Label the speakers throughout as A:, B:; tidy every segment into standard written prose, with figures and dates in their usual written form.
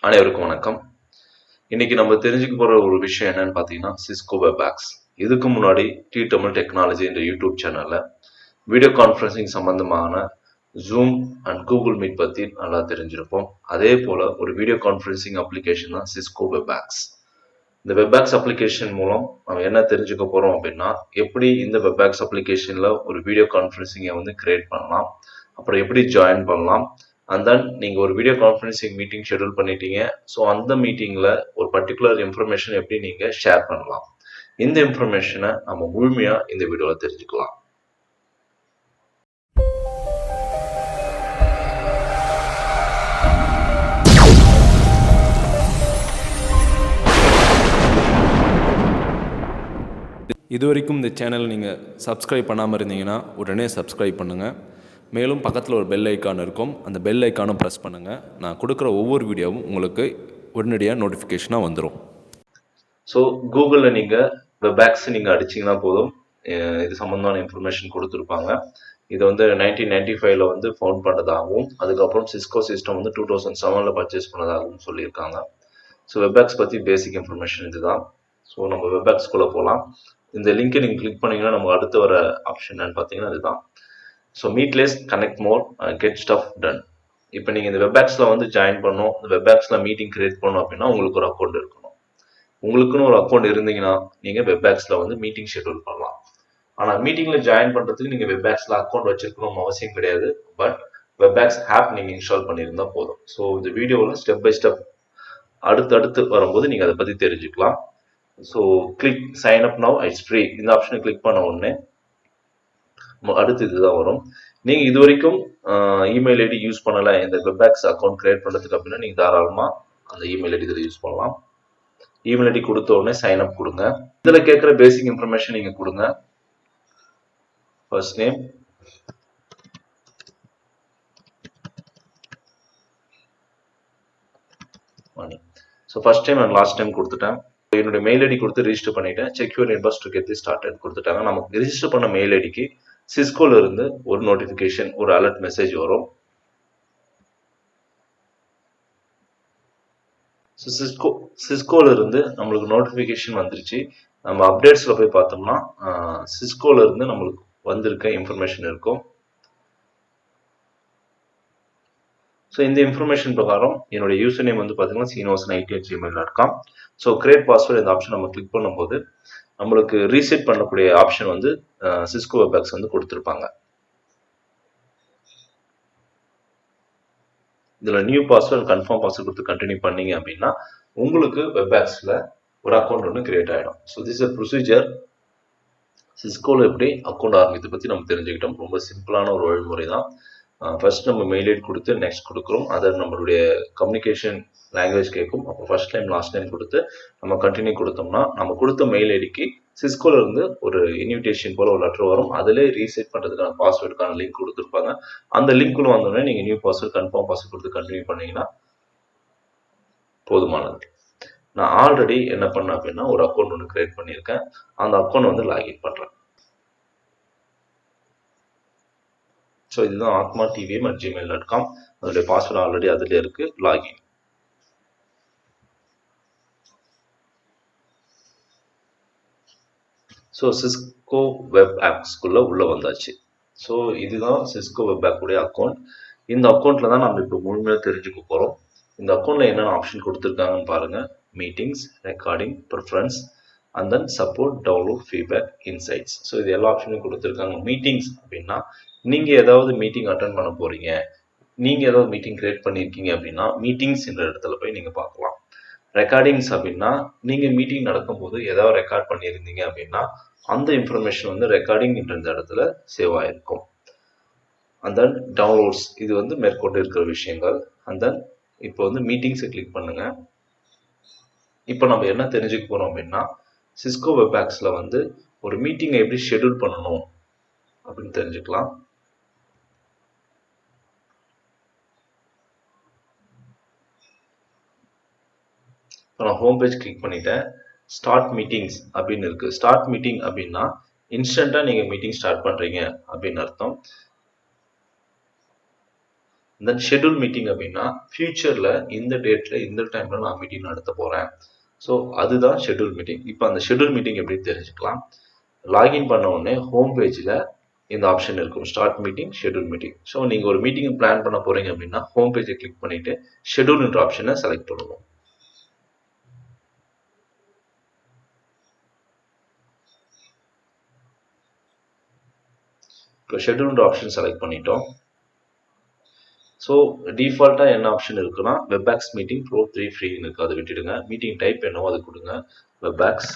A: அனைவருக்கும் வணக்கம். இன்னைக்கு நம்ம தெரிஞ்சுக்க போற ஒரு விஷயம் என்னன்னு பார்த்தீங்கன்னா சிஸ்கோ வெபாக்ஸ். இதுக்கு முன்னாடி தமிழ் டெக்னாலஜி என்ற யூடியூப் சேனல்ல வீடியோ கான்ஃபரன்சிங் சம்பந்தமான ஜூம் அண்ட் கூகுள் மீட் பத்தி நல்லா தெரிஞ்சிருப்போம். அதே போல ஒரு வீடியோ கான்ஃபரன்சிங் அப்ளிகேஷன் தான் சிஸ்கோ வெபாக்ஸ். இந்த வெபாக்ஸ் அப்ளிகேஷன் மூலம் நம்ம என்ன தெரிஞ்சுக்க போறோம் அப்படின்னா, எப்படி இந்த வெபாக்ஸ் அப்ளிகேஷன்ல ஒரு வீடியோ கான்ஃபரன்சிங்கை வந்து கிரியேட் பண்ணலாம், அப்புறம் எப்படி ஜாயின் பண்ணலாம், அண்ட் தென் நீங்கள் ஒரு வீடியோ கான்ஃபரன்சிங் மீட்டிங் ஷெடியூல் பண்ணிட்டீங்க. ஸோ அந்த மீட்டிங்கில் ஒரு பர்டிகுலர் இன்ஃபர்மேஷன் எப்படி நீங்கள் ஷேர் பண்ணலாம், இந்த இன்ஃபர்மேஷனை நம்ம முழுமையாக இந்த வீடியோவில் தெரிஞ்சுக்கலாம்.
B: இது வரைக்கும் இந்த சேனல் நீங்கள் சப்ஸ்கிரைப் பண்ணாமல் இருந்தீங்கன்னா உடனே சப்ஸ்கிரைப் பண்ணுங்கள். மேலும் பக்கத்தில் ஒரு பெல் ஐக்கான் இருக்கும், அந்த பெல் ஐக்கானும் ப்ரெஸ் பண்ணுங்கள். நான் கொடுக்குற ஒவ்வொரு வீடியோவும் உங்களுக்கு உடனடியாக நோட்டிஃபிகேஷனாக வந்துடும்.
A: ஸோ கூகுளில் நீங்கள் வெபாக்ஸ் நீங்கள் அடிச்சிங்கன்னா போதும், இது சம்மந்தமான இன்ஃபர்மேஷன் கொடுத்துருப்பாங்க. இது வந்து 1995 வந்து ஃபவுண்ட் பண்ணதாகவும், அதுக்கப்புறம் சிஸ்கோ சிஸ்டம் வந்து 2007 பர்ச்சேஸ் பண்ணதாகவும் சொல்லியிருக்காங்க. ஸோ வெபாக்ஸ் பற்றி பேசிக் இன்ஃபர்மேஷன் இதுதான். ஸோ நம்ம வெபாக்ஸ்குள்ளே போகலாம். இந்த லிங்கை நீங்கள் கிளிக் பண்ணிங்கன்னா நமக்கு அடுத்து வர ஆப்ஷன் என்னன்னு பார்த்தீங்கன்னா இதுதான். ஸோ மீட் லெஸ், கனெக்ட் மோர், கெட் ஸ்டஃப் டன். இப்போ நீங்கள் இந்த வெபாக்ஸில் வந்து ஜாயின் பண்ணணும், இந்த வெபாக்ஸில் மீட்டிங் கிரியேட் பண்ணணும் அப்படின்னா உங்களுக்கு ஒரு அக்கௌண்ட் இருக்கணும். உங்களுக்குன்னு ஒரு அக்கௌண்ட் இருந்தீங்கன்னா நீங்கள் வெபாக்ஸில் வந்து மீட்டிங் ஷெடியூல் பண்ணலாம். ஆனால் மீட்டிங்கில் ஜாயின் பண்ணுறதுக்கு நீங்கள் வெபாக்ஸில் அக்கௌண்ட் வச்சிருக்கணும் அவசியம் கிடையாது. பட் வெபாக்ஸ் ஆப் நீங்கள் இன்ஸ்டால் பண்ணியிருந்தால் போதும். ஸோ இந்த வீடியோவில் ஸ்டெப் பை ஸ்டெப் அடுத்து வரும்போது நீங்கள் அதை பற்றி தெரிஞ்சுக்கலாம். So click sign up now, it's free. இந்த ஆப்ஷனை கிளிக் பண்ண உடனே அடுத்து இதுதான் வரும். நீங்கள் இது வரைக்கும் இமெயில் ஐடி யூஸ் பண்ணலை இந்த வெபாக்ஸ் அக்கௌண்ட் கிரியேட் பண்ணுறதுக்கு அப்படின்னா நீங்கள் தாராளமாக அந்த இமெயில் ஐடி இதில் யூஸ் பண்ணலாம். இமெயில் ஐடி கொடுத்த உடனே சைன் அப் கொடுங்க. இதில் கேட்குற பேசிக் இன்ஃபர்மேஷன் நீங்கள் கொடுங்க. First name, so first time and last time கொடுத்துட்டேன். என்னுடைய மெயில் ஐடி கொடுத்து ரிஜிஸ்டர் பண்ணிட்டேன். Check your inbox to get started கொடுத்துட்டாங்க. நமக்கு ரிஜிஸ்டர் பண்ண மெயில் ஐடிக்கு சிஸ்கோல இருந்து ஒரு நோட்டிபிகேஷன், ஒரு அலர்ட் மெசேஜ் வரும். சிஸ்கோல இருந்து நம்மளுக்கு நோட்டிபிகேஷன் வந்துருச்சு. நம்ம அப்டேட்ஸ்ல போய் பார்த்தோம்னா சிஸ்கோல இருந்து நம்மளுக்கு வந்திருக்க இன்ஃபர்மேஷன் இருக்கும். ஸோ இந்த இன்ஃபர்மேஷன் பிரகாரம் என்னுடைய யூசர் நேம் வந்து பார்த்தீங்கன்னா seenos90@gmail.com. ஸோ கிரியேட் பாஸ்வேர்டு இந்த ஆப்ஷன் நம்ம கிளிக் பண்ணும்போது நம்மளுக்கு ரீசெட் பண்ணக்கூடிய ஆப்ஷன் வந்து சிஸ்கோ வெபாக்ஸ் வந்து கொடுத்துருப்பாங்க. இதில் நியூ பாஸ்வேர்ட், கன்ஃபார்ம் பாஸ்வேர்ட் கொடுத்து கண்டினியூ பண்ணீங்க அப்படின்னா உங்களுக்கு வெபாக்ஸில் ஒரு அக்கௌண்ட் ஒன்று கிரியேட் ஆகிடும். So this is procedure. சிஸ்கோவில் எப்படி அக்கௌண்ட் ஆரம்பித்தை பற்றி நம்ம தெரிஞ்சுக்கிட்டோம். ரொம்ப சிம்பிளான ஒரு வழிமுறை தான். ஃபர்ஸ்ட் நம்ம மெயில் ஐடி கொடுத்து நெக்ஸ்ட் கொடுக்குறோம். அதை நம்மளுடைய கம்யூனிகேஷன் லாங்குவேஜ் கேட்கும். அப்போ ஃபர்ஸ்ட் டைம் லாஸ்ட் டைம் கொடுத்து நம்ம கண்டினியூ கொடுத்தோம்னா நம்ம கொடுத்த மெயில் ஐடிக்கு சிஸ்கோல இருந்து ஒரு இன்விடேஷன் போல ஒரு லெட்டர் வரும். அதிலே ரீசெட் பண்ணுறதுக்கான பாஸ்வேர்டுக்கான லிங்க் கொடுத்துருப்பாங்க. அந்த லிங்க்குள்ள வந்தோடனே நீங்கள் நியூ பாஸ்வேர்ட், கன்ஃபார்ம் பாஸ்வேர்ட் கொடுத்து கண்டினியூ பண்ணீங்கன்னா போதுமானது. நான் ஆல்ரெடி என்ன பண்ணேன் அப்படின்னா ஒரு அக்கௌண்ட் ஒன்று கிரியேட் பண்ணியிருக்கேன். அந்த அக்கௌண்ட் வந்து லாகின் பண்ணுறேன். ஸோ இதுதான் atma.tvm@gmail.com. அதோடைய பாஸ்வேர்டு ஆல்ரெடி அதில் இருக்கு. லாகின். ஸோ சிஸ்கோ வெப் ஆப்ஸ்குள்ள உள்ள வந்தாச்சு. ஸோ இதுதான் சிஸ்கோ வெப் ஆப்புடைய அக்கௌண்ட். இந்த அக்கௌண்ட்ல தான் நம்ம இப்போ முழுமையாக தெரிஞ்சுக்க போகிறோம். இந்த அக்கௌண்ட்ல என்னென்ன ஆப்ஷன் கொடுத்துருக்காங்கன்னு பாருங்க. Meetings, recording, preference, and then support, download, feedback, insights. So இது எல்லா ஆப்ஷனும் கொடுத்துருக்காங்க. மீட்டிங்ஸ் அப்படின்னா நீங்கள் ஏதாவது மீட்டிங் அட்டன் பண்ண போறீங்க, நீங்கள் ஏதாவது மீட்டிங் கிரியேட் பண்ணியிருக்கீங்க அப்படின்னா மீட்டிங்ஸ் என்ற இடத்துல போய் நீங்கள் பார்க்கலாம். ரெக்கார்டிங்ஸ் அப்படின்னா நீங்கள் மீட்டிங் நடக்கும்போது ஏதாவது ரெக்கார்ட் பண்ணியிருந்தீங்க அப்படின்னா அந்த இன்ஃபர்மேஷன் வந்து ரெக்கார்டிங் என்ற இந்த இடத்துல சேவ் ஆகிருக்கும். அண்ட் தென் டவுன்லோட்ஸ், இது வந்து மேற்கொண்டு இருக்கிற விஷயங்கள். அண்ட் தென் இப்போ வந்து மீட்டிங்ஸை கிளிக் பண்ணுங்க. இப்போ நம்ம என்ன தெரிஞ்சுக்க போகிறோம் அப்படின்னா சிஸ்கோ வெபாக்ஸில் வந்து ஒரு மீட்டிங்கை எப்படி ஷெடியூல் பண்ணணும் அப்படின்னு தெரிஞ்சுக்கலாம். நான் ஹோம் பேஜ் கிளிக் பண்ணிட்டேன். ஸ்டார்ட் மீட்டிங்ஸ் அப்படின்னு இருக்கு. ஸ்டார்ட் மீட்டிங் அப்படின்னா இன்ஸ்டன்டா நீங்க மீட்டிங் ஸ்டார்ட் பண்றீங்க அப்படின்னு அர்த்தம். தென் ஷெட்யூல் மீட்டிங் அப்படின்னா ஃபியூச்சரில் இந்த டேட்டில் இந்த டைமில் நான் மீட்டிங் நடத்த போகிறேன். ஸோ அதுதான் ஷெட்யூல் மீட்டிங். இப்போ அந்த ஷெட்யூல் மீட்டிங் எப்படி தெரிஞ்சுக்கலாம்? லாகின் பண்ண உடனே ஹோம் பேஜில் இந்த ஆப்ஷன் இருக்கும், start meeting, schedule meeting. So நீங்கள் ஒரு மீட்டிங் பிளான் பண்ண போகிறீங்க அப்படின்னா ஹோம் பேஜை கிளிக் பண்ணிவிட்டு ஷெட்யூல்ன்ற ஆப்ஷனை செலக்ட் பண்ணணும். இப்போ ஷெட்யூல்ன்ற ஆப்ஷன் செலக்ட் பண்ணிட்டோம். ஸோ டிஃபால்ட்டாக என்ன ஆப்ஷன் இருக்குன்னா வெப்எக்ஸ் மீட்டிங் ப்ரோ 3 ஃப்ரீன்னு இருக்குது, அதை விட்டுடுங்க. மீட்டிங் டைப் என்னவோ அதை கொடுங்க, Webex.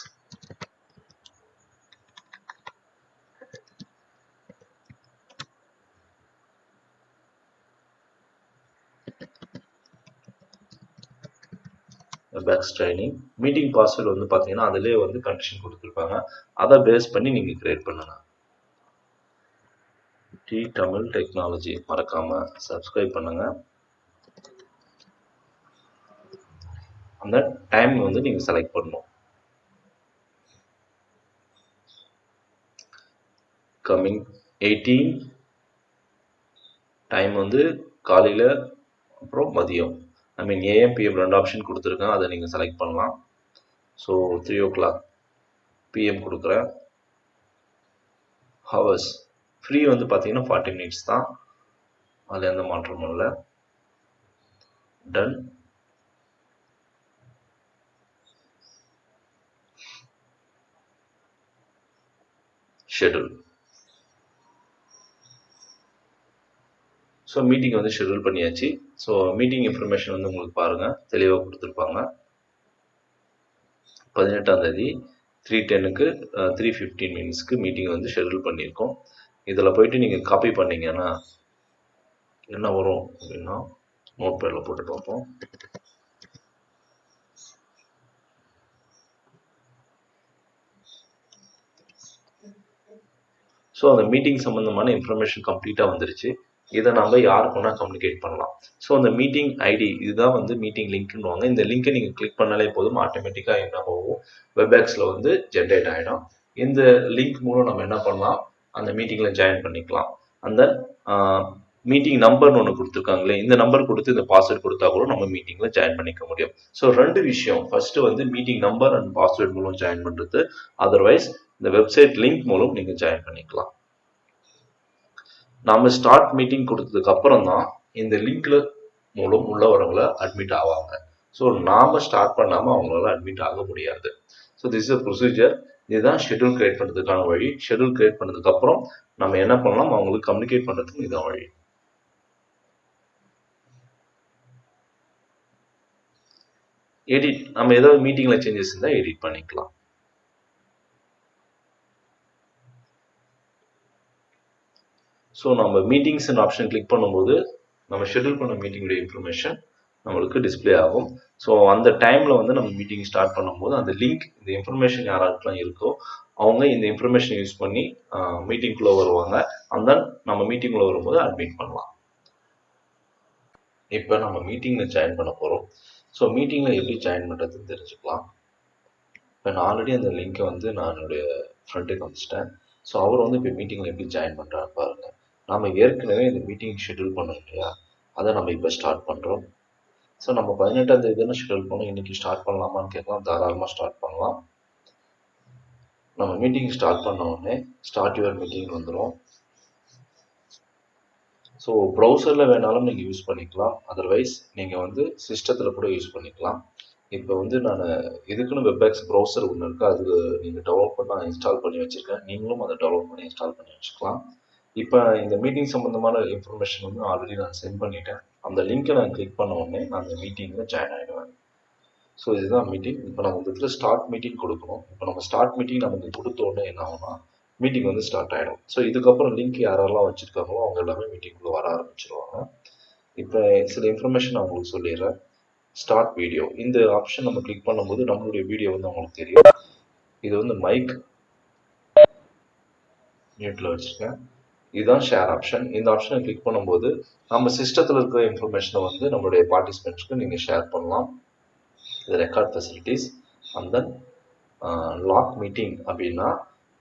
A: Webex training. Meeting password வந்து பார்த்தீங்கன்னா அதிலே வந்து கண்டிஷன் கொடுத்துருப்பாங்க, அதை பேஸ் பண்ணி நீங்கள் கிரியேட் பண்ணுங்க. தமிழ் டெக்னாலஜி மறக்காம சப்ஸ்கிரைப் பண்ணுங்க. அந்த டைம் வந்து நீங்க செலக்ட் பண்ணணும். கம்மிங் 18, டைம் வந்து காலையில் அப்புறம் மதியம். ஐ மீன் ஏஎம் பிஎம் 2 ஆப்ஷன் கொடுத்துருக்கேன், அதை நீங்கள் செலக்ட் பண்ணலாம். ஸோ 3 o'clock பிஎம் கொடுக்குறேன். ஹவர்ஸ் ஃப்ரீ வந்து பார்த்தீங்கன்னா 40 minutes தான், அதில் எந்த மாற்றமும் இல்லை. டன். ஷெட்யூல். ஸோ மீட்டிங் வந்து ஷெட்யூல் பண்ணியாச்சு. ஸோ மீட்டிங் இன்ஃபர்மேஷன் வந்து உங்களுக்கு பாருங்கள் தெளிவாக கொடுத்துருப்பாங்க. 18ஆம் தேதி 3:10க்கு 3:15 minutesக்கு மீட்டிங் வந்து ஷெட்யூல் பண்ணியிருக்கோம். இதில் போயிட்டு நீங்கள் காப்பி பண்ணீங்கன்னா என்ன வரும் அப்படின்னா நோட் பேடில் போட்டு பார்ப்போம். ஸோ அந்த மீட்டிங் சம்மந்தமான இன்ஃபர்மேஷன் கம்ப்ளீட்டாக வந்துருச்சு. இதை நம்ம யாருக்கு வேணால் கம்யூனிகேட் பண்ணலாம். ஸோ அந்த மீட்டிங் ஐடி இதுதான் வந்து மீட்டிங் லிங்க்னுவாங்க. இந்த லிங்க்கை நீங்கள் கிளிக் பண்ணாலே போதும், ஆட்டோமேட்டிக்காக என்ன ஆகும், வெப்எக்ஸில் வந்து ஜென்ரேட் ஆகிடும். இந்த லிங்க் மூலம் நம்ம என்ன பண்ணலாம், அந்த மீட்டிங்கில் ஜாயின் பண்ணிக்கலாம். அந்த மீட்டிங் நம்பர்னு ஒன்று கொடுத்துருக்காங்களே, இந்த நம்பர் கொடுத்து இந்த பாஸ்வேர்டு கொடுத்தா கூட நம்ம மீட்டிங்கில் ஜாயின் பண்ணிக்க முடியும். ஸோ 2 விஷயம், ஃபர்ஸ்ட்டு வந்து மீட்டிங் நம்பர் அண்ட் பாஸ்வேர்டு மூலம் ஜாயின் பண்ணுறது, அதர்வைஸ் இந்த வெப்சைட் லிங்க் மூலம் நீங்கள் ஜாயின் பண்ணிக்கலாம். நாம ஸ்டார்ட் மீட்டிங் கொடுத்ததுக்கு அப்புறம் தான் இந்த லிங்க்ல மூலம் உள்ளவர்களை அட்மிட் ஆவாங்க. ஸோ நாம ஸ்டார்ட் பண்ணாமல் அவங்களால அட்மிட் ஆக முடியாது. So this is procedure. இதுதான் ஷெட்யூல் கிரியேட் பண்ணுறதுக்கான வழி. ஷெட்யூல் கிரியேட் பண்ணதுக்கு அப்புறம் நம்ம என்ன பண்ணலாம், அவங்களுக்கு கம்யூனிகேட் பண்ணுறதுக்கு இதுதான் வழி. எடிட், நம்ம ஏதாவது மீட்டிங்ல சேஞ்சஸ் இருந்தால் எடிட் பண்ணிக்கலாம். ஸோ நம்ம மீட்டிங்ஸ் ஆப்ஷன் கிளிக் பண்ணும்போது நம்ம ஷெட்யூல் பண்ண மீட்டிங்குடைய இன்ஃபர்மேஷன் நம்மளுக்கு டிஸ்பிளே ஆகும். ஸோ அந்த டைமில் வந்து நம்ம மீட்டிங் ஸ்டார்ட் பண்ணும்போது அந்த லிங்க், இந்த இன்ஃபர்மேஷன் யாராருக்கெல்லாம் இருக்கோ அவங்க இந்த இன்ஃபர்மேஷன் யூஸ் பண்ணி மீட்டிங்குள்ளே வருவாங்க. அந்த நம்ம மீட்டிங்குள்ளே வரும்போது அட்மிட் பண்ணலாம். இப்போ நம்ம மீட்டிங்கில் ஜாயின் பண்ண போகிறோம். ஸோ மீட்டிங்கில் எப்படி ஜாயின் பண்ணுறதுன்னு தெரிஞ்சுக்கலாம். இப்போ நான் ஆல்ரெடி அந்த லிங்க்கை வந்து நான் என்னுடைய ஃப்ரெண்டுக்கு அனுப்பிச்சிட்டேன். ஸோ அவர் வந்து இப்போ மீட்டிங்கில் எப்படி ஜாயின் பண்ணுறாரு பாருங்கள். நம்ம ஏற்கனவே இந்த மீட்டிங் ஷெட்யூல் பண்ணோம் இல்லையா, அதை நம்ம இப்போ ஸ்டார்ட் பண்ணுறோம். ஸோ நம்ம 18ஆம் தேதி தானே ஷெட்யூல் பண்ணோம், இன்றைக்கி ஸ்டார்ட் பண்ணலாமான்னு கேட்கலாம். தாராளமாக ஸ்டார்ட் பண்ணலாம். நம்ம மீட்டிங் ஸ்டார்ட் பண்ண உடனே ஸ்டார்ட் யுவர் மீட்டிங் வந்துடும். ஸோ ப்ரௌசரில் வேணாலும் நீங்கள் யூஸ் பண்ணிக்கலாம், அதர்வைஸ் நீங்கள் வந்து சிஸ்டத்தில் கூட யூஸ் பண்ணிக்கலாம். இப்போ வந்து நான் இதுக்குன்னு வெப்எக்ஸ் ப்ரௌசர் ஒன்று இருக்குது, அது நீங்கள் டவுன்லோட் பண்ண இன்ஸ்டால் பண்ணி வச்சுருக்கேன். நீங்களும் அதை டவுன்லோட் பண்ணி இன்ஸ்டால் பண்ணி வச்சுக்கலாம். இப்போ இந்த மீட்டிங் சம்மந்தமான இன்ஃபர்மேஷன் வந்து ஆல்ரெடி நான் சென்ட் பண்ணிட்டேன். அந்த லிங்க்கை நான் கிளிக் பண்ண உடனே நான் அந்த மீட்டிங்கில் ஜாயின் ஆகிடுவேன். ஸோ இதுதான் மீட்டிங். இப்போ நம்ம இந்த இடத்துல ஸ்டார்ட் மீட்டிங் கொடுக்கணும். இப்போ நம்ம ஸ்டார்ட் மீட்டிங் நமக்கு கொடுத்த உடனே என்ன ஆகும்னா மீட்டிங் வந்து ஸ்டார்ட் ஆகிடும். ஸோ இதுக்கப்புறம் லிங்க் யாரெல்லாம் வச்சுருக்காங்களோ அவங்க எல்லாமே மீட்டிங்குள்ளே வர ஆரம்பிச்சிருவாங்க. இப்போ சில இன்ஃபர்மேஷன் நான் உங்களுக்கு சொல்லிடுறேன். ஸ்டார்ட் வீடியோ, இந்த ஆப்ஷன் நம்ம கிளிக் பண்ணும்போது நம்மளுடைய வீடியோ வந்து அவங்களுக்கு தெரியும். இது வந்து மைக் மியூட்டில் வச்சுருக்கேன். இதுதான் ஷேர் ஆப்ஷன். இந்த ஆப்ஷனை கிளிக் பண்ணும்போது நம்ம சிஸ்டத்தில் இருக்கிற இன்ஃபர்மேஷனை வந்து நம்மளுடைய பார்ட்டிசிபெண்ட்ஸ்க்கு நீங்கள் ஷேர் பண்ணலாம். இது record facilities. And then lock meeting அப்படின்னா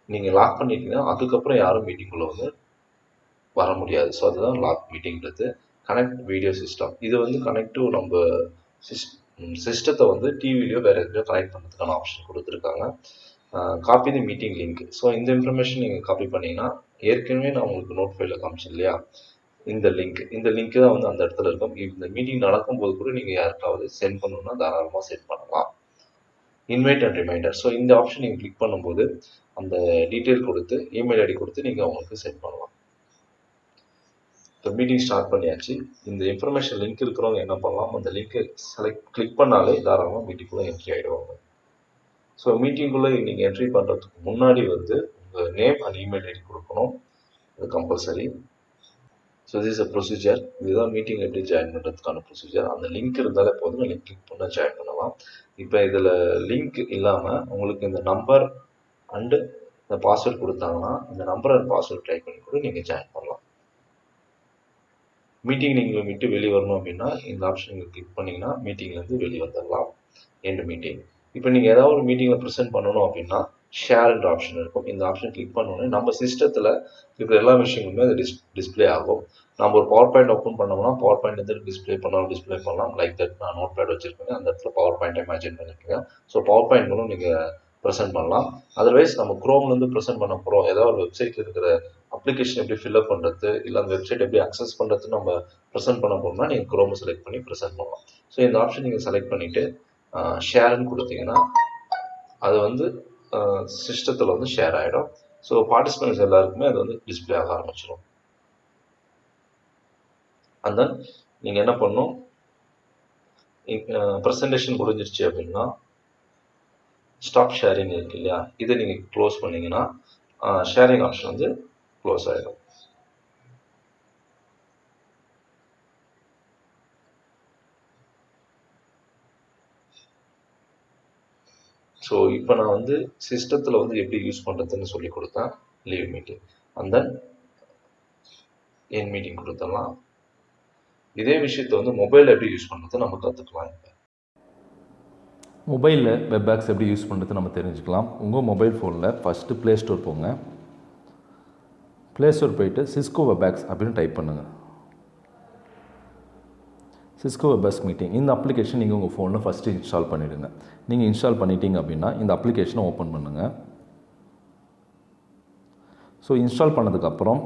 A: நீங்கள் லாக் பண்ணிட்டீங்கன்னா அதுக்கப்புறம் யாரும் மீட்டிங்குள்ளே வந்து வர முடியாது. ஸோ அதுதான் லாக் மீட்டிங்கிறது. Connect video system. இது வந்து கனெக்ட் டு நம்ம சிஸ்டத்தை வந்து டிவிலையோ வேறு எதுலையோ கனெக்ட் பண்ணுறதுக்கான ஆப்ஷன் கொடுத்துருக்காங்க. Copy the meeting link. So இந்த இன்ஃபர்மேஷன் நீங்கள் காப்பி பண்ணிங்கன்னா, ஏற்கனவே நான் உங்களுக்கு நோட் ஃபைலில் காமிச்சேன் இல்லையா, இந்த லிங்க் தான் வந்து அந்த இடத்துல இருக்கும். இந்த மீட்டிங் நடக்கும்போது கூட நீங்கள் யாருக்காவது சென்ட் பண்ணணும்னா தாராளமாக சென்ட் பண்ணலாம். Invite and reminder. ஸோ இந்த ஆப்ஷன் நீங்கள் கிளிக் பண்ணும்போது அந்த டீட்டெயில் கொடுத்து இமெயில் ஐடி கொடுத்து நீங்கள் அவங்களுக்கு சென்ட் பண்ணலாம். இப்போ மீட்டிங் ஸ்டார்ட் பண்ணியாச்சு. இந்த இன்ஃபர்மேஷன் லிங்க் இருக்கிறவங்க என்ன பண்ணலாம், அந்த லிங்க்கை கிளிக் பண்ணாலே தாராளமாக மீட்டிங்குள்ளே என்ட்ரி ஆகிடுவாங்க. ஸோ மீட்டிங்குள்ளே நீங்கள் என்ட்ரி பண்ணுறதுக்கு முன்னாடி வந்து உங்கள் நேம் அண்ட் இமெயில் ஐடி கொடுக்கணும், அது compulsory. So this a procedure. இதுதான் மீட்டிங் எப்படி ஜாயின் பண்ணுறதுக்கான ப்ரொசீஜர். அந்த லிங்க் இருந்தாலே போதும், லிங்க் கிளிக் பண்ணால் ஜாயின் பண்ணலாம். இப்போ இதில் லிங்க் இல்லாமல் உங்களுக்கு இந்த நம்பர் அண்டு இந்த பாஸ்வேர்ட் கொடுத்தாங்கன்னா இந்த நம்பர் அண்ட் பாஸ்வேர்ட் டைப் பண்ணி கூட நீங்கள் ஜாயின் பண்ணலாம். மீட்டிங் நீங்கள் விட்டு வெளியே வரணும் அப்படின்னா இந்த ஆப்ஷன் நீங்கள் கிளிக் பண்ணிங்கன்னா மீட்டிங்லேருந்து வெளியே வந்துடலாம். End meeting. இப்போ நீங்கள் ஏதாவது ஒரு மீட்டிங்கில் ப்ரெசென்ட் பண்ணணும் அப்படின்னா ஷேர்ன்ற ஆப்ஷன் இருக்கும். இந்த ஆப்ஷன் கிளிக் பண்ணோன்னே நம்ம சிஸ்டத்தில் இருக்கிற எல்லா விஷயங்களுமே அது டிஸ்பிளே ஆகும். நம்ம ஒரு பவர் பாயிண்ட் ஓப்பன் பண்ணோம்னா பவர் பாயிண்ட் வந்து டிஸ்பிளே பண்ணலாம். லைக் தட் நான் நோட் பேட் வச்சுருக்கேன், அந்த இடத்துல பவர் பாயிண்ட் இமேஜின் பண்ணியிருக்கேன். ஸோ பவர் பாயிண்ட் மூலம் நீங்கள் ப்ரெசென்ட் பண்ணலாம். அதர்வைஸ் நம்ம குரோம்லேருந்து ப்ரெசென்ட் பண்ண போகிறோம், ஏதாவது ஒரு வெப்சைட்டில் இருக்கிற அப்ளிகேஷன் எப்படி ஃபில்அப் பண்ணுறது, இல்லை அந்த வெப்சைட் எப்படி அக்சஸ் பண்ணுறதுன்னு நம்ம ப்ரெசென்ட் பண்ண போகிறோம்னா நீங்கள் குரோமை செலக்ட் பண்ணி ப்ரெசென்ட் பண்ணலாம். ஸோ இந்த ஆப்ஷன் நீங்கள் செலக்ட் பண்ணிவிட்டு ஷேர்னு கொடுத்தீங்கன்னா அது வந்து சிஸ்டத்தில் வந்து ஷேர் ஆகிடும். ஸோ பார்ட்டிசிபென்ட்ஸ் எல்லாருக்குமே அது வந்து டிஸ்பிளே ஆக ஆரம்பிச்சிடும். அண்ட் தென் நீங்கள் என்ன பண்ணணும், ப்ரெசன்டேஷன் முடிஞ்சிருச்சு அப்படின்னா ஸ்டாப் ஷேரிங் இருக்கு இல்லையா, இதை நீங்கள் க்ளோஸ் பண்ணிங்கன்னா ஷேரிங் ஆப்ஷன் வந்து க்ளோஸ் ஆகிடும். ஸோ இப்போ நான் வந்து சிஸ்டத்தில் வந்து எப்படி யூஸ் பண்ணுறதுன்னு சொல்லி கொடுத்தேன். Leave meeting and then N meeting கொடுத்துடலாம். இதே விஷயத்தை வந்து மொபைலில் எப்படி யூஸ் பண்ணுறது நம்ம கற்றுக்கலாம். இப்போ
B: மொபைலில் வெப்பேக்ஸ் எப்படி யூஸ் பண்ணுறது நம்ம தெரிஞ்சுக்கலாம். உங்கள் மொபைல் ஃபோனில் ஃபஸ்ட்டு ப்ளே ஸ்டோர் போங்க. ப்ளே ஸ்டோர் போயிட்டு சிஸ்கோ வெபேக்ஸ் அப்படின்னு டைப் பண்ணுங்கள். சிஸ்கோ வெபேக்ஸ் மீட்டிங் இந்த அப்ளிகேஷன் நீங்கள் உங்கள் ஃபோனில் ஃபஸ்ட்டு இன்ஸ்டால் பண்ணிவிடுங்க. நீங்கள் இன்ஸ்டால் பண்ணிட்டீங்க அப்படின்னா இந்த அப்ளிகேஷனை ஓப்பன் பண்ணுங்கள். ஸோ இன்ஸ்டால் பண்ணதுக்கப்புறம்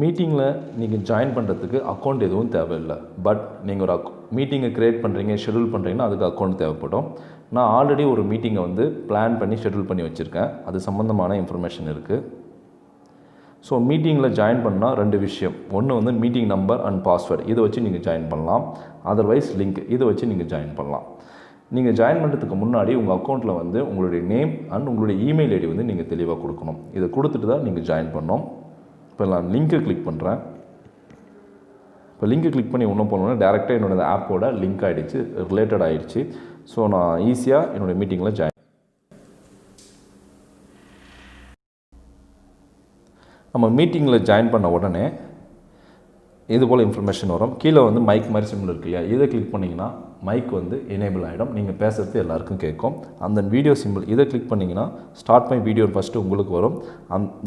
B: மீட்டிங்கில் நீங்கள் ஜாயின் பண்ணுறதுக்கு அக்கௌண்ட் எதுவும் தேவையில்லை. பட் நீங்கள் ஒரு மீட்டிங்கை க்ரியேட் பண்ணுறீங்க, ஷெட்யூல் பண்ணுறீங்கன்னா அதுக்கு அக்கௌண்ட் தேவைப்படும். நான் ஆல்ரெடி ஒரு மீட்டிங்கை வந்து பிளான் பண்ணி ஷெட்யூல் பண்ணி வச்சுருக்கேன், அது சம்மந்தமான இன்ஃபர்மேஷன் இருக்குது. ஸோ மீட்டிங்கில் ஜாயின் பண்ணால் ரெண்டு விஷயம். ஒன்று வந்து மீட்டிங் நம்பர் அண்ட் பாஸ்வேர்டு, இதை வச்சு நீங்கள் ஜாயின் பண்ணலாம். அதர்வைஸ் லிங்க், இதை வச்சு நீங்கள் ஜாயின் பண்ணலாம். நீங்கள் ஜாயின் பண்ணுறதுக்கு முன்னாடி உங்கள் அக்கௌண்ட்டில் வந்து உங்களுடைய நேம் அண்ட் உங்களுடைய இமெயில் ஐடி வந்து நீங்கள் தெளிவாக கொடுக்கணும். இதை கொடுத்துட்டு தான் நீங்கள் ஜாயின் பண்ணணும். இப்போ நான் லிங்க்கை கிளிக் பண்ணுறேன். இப்போ லிங்க்கை கிளிக் பண்ணி ஒன்றும் பண்ணோன்னா டேரெக்டாக என்னோடய ஆப்போட லிங்க் ஆகிடுச்சு, ரிலேட்டட் ஆகிடுச்சு. ஸோ நான் ஈஸியாக என்னுடைய மீட்டிங்கில் ஜாயின். நம்ம மீட்டிங்கில் ஜாயின் பண்ண உடனே இது போல் இன்ஃபர்மேஷன் வரும். கீழே வந்து மைக் மாதிரி சிம்பிள் இருக்கு இல்லையா, இதை கிளிக் பண்ணிங்கன்னா மைக் வந்து எனேபிள் ஆகிடும். நீங்கள் பேசுகிறது எல்லாருக்கும் கேட்கும். அந்த வீடியோ சிம்பிள் இதை கிளிக் பண்ணிங்கன்னா ஸ்டார்ட் மை வீடியோ ஃபஸ்ட்டு உங்களுக்கு வரும்.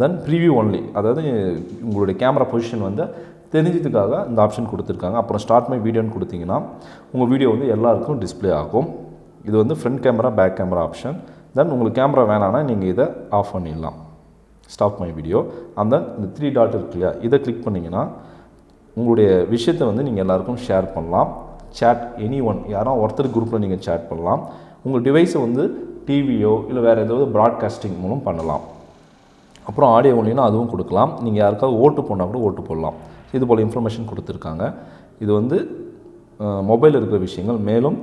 B: தென் ப்ரீவியூ ஒன்லி, அதாவது உங்களுடைய கேமரா பொசிஷன் வந்து தெரிஞ்சதுக்காக இந்த ஆப்ஷன் கொடுத்துருக்காங்க. அப்புறம் ஸ்டார்ட் மை வீடியோன்னு கொடுத்தீங்கன்னா உங்கள் வீடியோ வந்து எல்லாருக்கும் டிஸ்பிளே ஆகும். இது வந்து front camera back camera option. Then உங்களுக்கு கேமரா வேணான்னா நீங்கள் இதை ஆஃப் பண்ணிடலாம். Stop my video. அந்த இந்த 3 டாட் இருக்கு இல்லையா, இதை கிளிக் பண்ணிங்கன்னா உங்களுடைய விஷயத்தை வந்து நீங்கள் எல்லாருக்கும் ஷேர் பண்ணலாம். சேட் எனி ஒன், யாரோ ஒருத்தர் குரூப்பில் நீங்கள் சேட் பண்ணலாம். உங்கள் டிவைஸை வந்து டிவியோ இல்லை வேறு ஏதாவது ப்ராட்காஸ்டிங் மூலம் பண்ணலாம். அப்புறம் ஆடியோ ஒன்லினா அதுவும் கொடுக்கலாம். நீங்கள் யாருக்காவது ஓட்டு போனால் கூட ஓட்டு போடலாம். இது போல் இன்ஃபர்மேஷன் கொடுத்துருக்காங்க. இது வந்து மொபைலில் இருக்கிற விஷயங்கள். மேலும்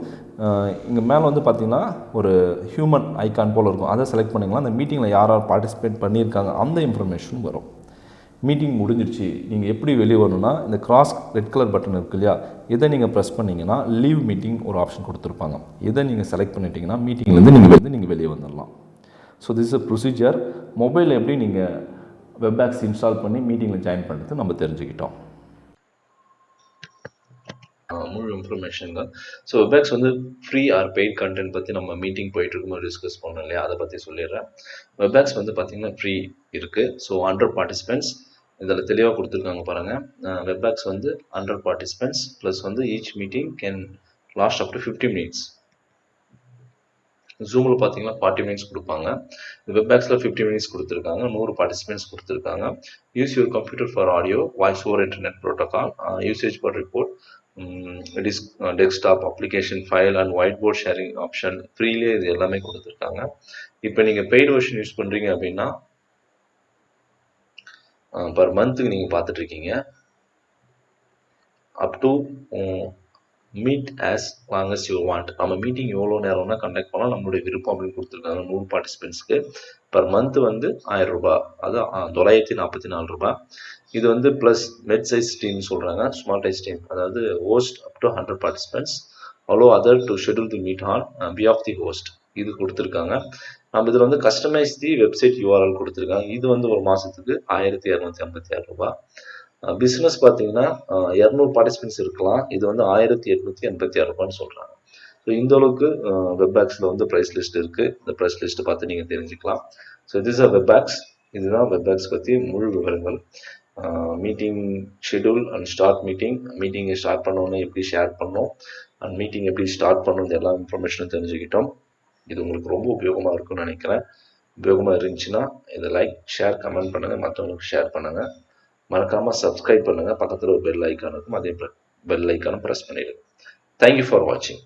B: இங்கே மேலே வந்து பார்த்திங்கன்னா ஒரு ஹியூமன் ஐக்கான் போல் இருக்கும், அதை செலக்ட் பண்ணிங்கன்னா அந்த மீட்டிங்கில் யார் யார் பார்ட்டிசிபேட் பண்ணியிருக்காங்க அந்த இன்ஃபர்மேஷன் வரும். மீட்டிங் முடிஞ்சிருச்சு, நீங்கள் எப்படி வெளியே வரணும்னா இந்த கிராஸ் ரெட் கலர் பட்டன் இருக்கு இல்லையா, இதை நீங்கள் ப்ரெஸ் பண்ணிங்கன்னா லீவ் மீட்டிங் ஒரு ஆப்ஷன் கொடுத்துருப்பாங்க. இதை நீங்கள் செலக்ட் பண்ணிட்டீங்கன்னா மீட்டிங்லேருந்து நீங்கள் வெளியே வந்துடலாம். So this is procedure. மொபைலில் எப்படி நீங்கள் வெப்பேக்ஸ் இன்ஸ்டால் பண்ணி மீட்டிங்கில் ஜாயின் பண்ணுறது நம்ம தெரிஞ்சுக்கிட்டோம்.
A: முழு இன்ஃபர்மேஷன் தான். ஸோ வெபேக்ஸ் வந்து ஃப்ரீ ஆர் பெய்ட் கண்டென்ட் பற்றி நம்ம மீட்டிங் போயிட்டு இருக்கும்போது டிஸ்கஸ் பண்ணோம் இல்லையா, அதை பற்றி சொல்லிடுறேன். வெபேக்ஸ் வந்து பார்த்திங்கன்னா ஃப்ரீ இருக்குது. ஸோ 100 பார்ட்டிசிபென்ட்ஸ் இதில் தெளிவாக கொடுத்துருக்காங்க பாருங்கள். வெப்பேக்ஸ் வந்து 100 பார்ட்டிசிபென்ட்ஸ் ப்ளஸ் வந்து each meeting can last up to 50 minutes. ஜூமில் பார்த்தீங்கன்னா 40 மினிட்ஸ் கொடுப்பாங்க. வெப்பேக்ஸில் 50 மினிட்ஸ் கொடுத்துருக்காங்க. 100 பார்ட்டிசிபென்ட்ஸ் கொடுத்துருக்காங்க. Use your computer for audio, voice over internet protocol, usage per report, desktop application file and white board sharing option ஃப்ரீலே இது எல்லாமே கொடுத்துருக்காங்க. இப்போ நீங்கள் பெய்டு வெர்ஷன் யூஸ் பண்ணுறீங்க அப்படின்னா பர் மந்த்துக்கு நீங்கள் பார்த்துட்ருக்கீங்க. Up to meet as long as you want. நம்ம மீட்டிங் எவ்வளோ நேரம்னா கண்டக்ட் பண்ணலாம், நம்மளுடைய விருப்பம் அப்படின்னு கொடுத்துருக்காங்க. 100 பார்ட்டிசிபென்ட்ஸ்க்கு பர் மந்த் வந்து 1000 ரூபாய், அதான் 944 ரூபாய். இது வந்து ப்ளஸ் மெட் சைஸ் டீம் சொல்கிறாங்க, ஸ்மால் சைஸ் டீம், அதாவது host up to 100 participants, allow other to schedule the meet on behalf the host. இது கொடுத்துருக்காங்க. நம்ம இதில் வந்து கஸ்டமைஸ் தி வெப்சைட் யூஆர்எல் கொடுத்துருக்காங்க. இது வந்து ஒரு மாதத்துக்கு 1256 ரூபாய். பிஸ்னஸ் பார்த்தீங்கன்னா 200 பார்ட்டிசிபென்ட்ஸ் இருக்கலாம். இது வந்து 1886 ரூபான்னு சொல்கிறாங்க. ஸோ இந்த அளவுக்கு வெப்பேக்ஸில் வந்து ப்ரைஸ் லிஸ்ட் இருக்குது. இந்த ப்ரைஸ் லிஸ்ட்டை பார்த்து நீங்கள் தெரிஞ்சுக்கலாம். So this are Webex. இதுதான் வெப்பேக்ஸ் பற்றி முழு விவரங்கள். மீட்டிங் ஷெடியூல் அண்ட் ஸ்டார்ட் மீட்டிங்கை ஸ்டார்ட் பண்ணோன்னே எப்படி ஷேர் பண்ணோம் அண்ட் மீட்டிங் எப்படி ஸ்டார்ட் பண்ணணும், எல்லா இன்ஃபர்மேஷனும் தெரிஞ்சுக்கிட்டோம். இது உங்களுக்கு ரொம்ப உபயோகமாக இருக்கும்னு நினைக்கிறேன். உபயோகமாக இருந்துச்சுன்னா இதை லைக், ஷேர், கமெண்ட் பண்ணுங்கள், மற்றவங்களுக்கு ஷேர் பண்ணுங்கள். மறக்காமல் சப்ஸ்கிரைப் பண்ணுங்கள். பக்கத்தில் ஒரு பெல் ஐக்கான் இருக்கும், அதே பெல் ஐக்கானை ப்ரெஸ் பண்ணிடுங்க. தேங்க்யூ ஃபார் வாட்சிங்.